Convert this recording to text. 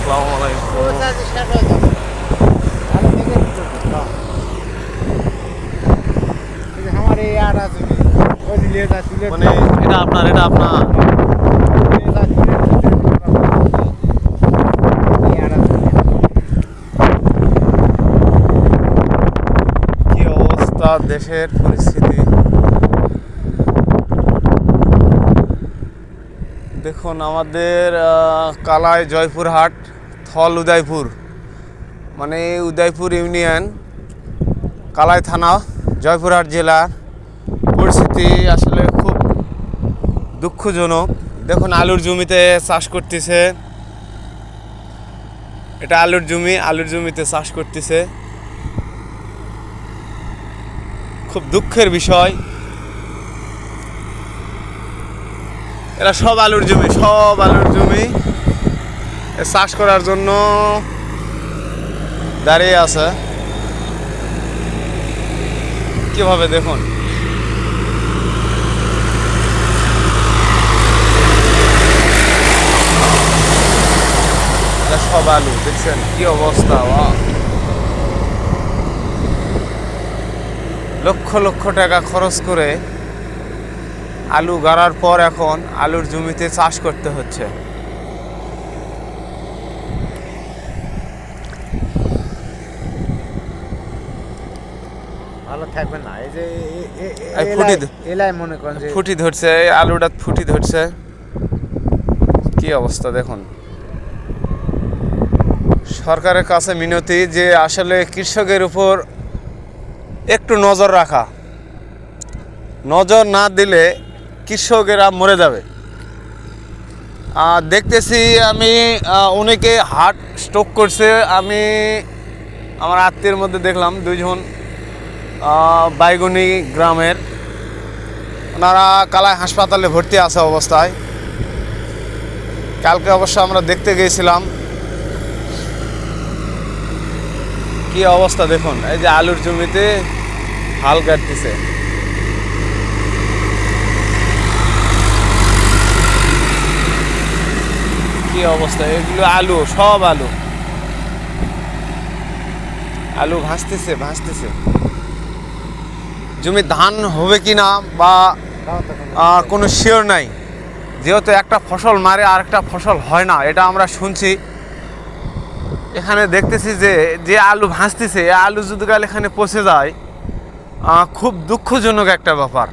আসসালামু আলাইকুম। মানে এটা আপনার কি অবস্থা দেশের পরিস্থিতি দেখুন। আমাদের কালাই জয়পুরহাট থল উদয়পুর, মানে উদয়পুর ইউনিয়ন কালাই থানা জয়পুরহাট জেলার পরিস্থিতি আসলে খুব দুঃখজনক। দেখুন আলুর জমিতে চাষ করতেছে, এটা আলুর জমি, আলুর জমিতে চাষ করতেছে। খুব দুঃখের বিষয়। এরা সব আলুর জমি চাষ করার জন্য দাঁড়িয়ে আছে। কিভাবে দেখুন, সব আলু দেখছেন কি অবস্থা। লক্ষ লক্ষ টাকা খরচ করে আলু গাড়ার পর এখন আলুর জমিতে চাষ করতে হচ্ছে। ভালো থাকবে না। এই যে এলাই মনে করেন যে ফুটি ধরছে, আলুটা ফুটি ধরছে। কি অবস্থা দেখুন। সরকারের কাছে মিনতি যে আসলে কৃষকের উপর একটু নজর রাখা। নজর না দিলে কৃষকেরা মরে যাবে। দেখতেছি আমি অনেকে হার্ট স্ট্রোক করছে। আমি আমার আত্মীয়ের মধ্যে দেখলাম দুইজন বাইগুনি গ্রামের, ওনারা কালাই হাসপাতালে ভর্তি আছে অবস্থায়। কালকে অবশ্য আমরা দেখতে গিয়েছিলাম। কি অবস্থা দেখুন, এই যে আলুর জমিতে হাল কাটতেছে। কি অবস্থা, এগুলো আলু, সব আলু ভাসতেছে। জমি ধান হবে কিনা বা কোনো শিওর নাই, যেহেতু একটা ফসল মারে আর একটা ফসল হয় না, এটা আমরা শুনছি। এখানে দেখতেছি যে আলু ভাসতেছে, আলু যদি কাল এখানে পচে যায়, খুব দুঃখজনক একটা ব্যাপার।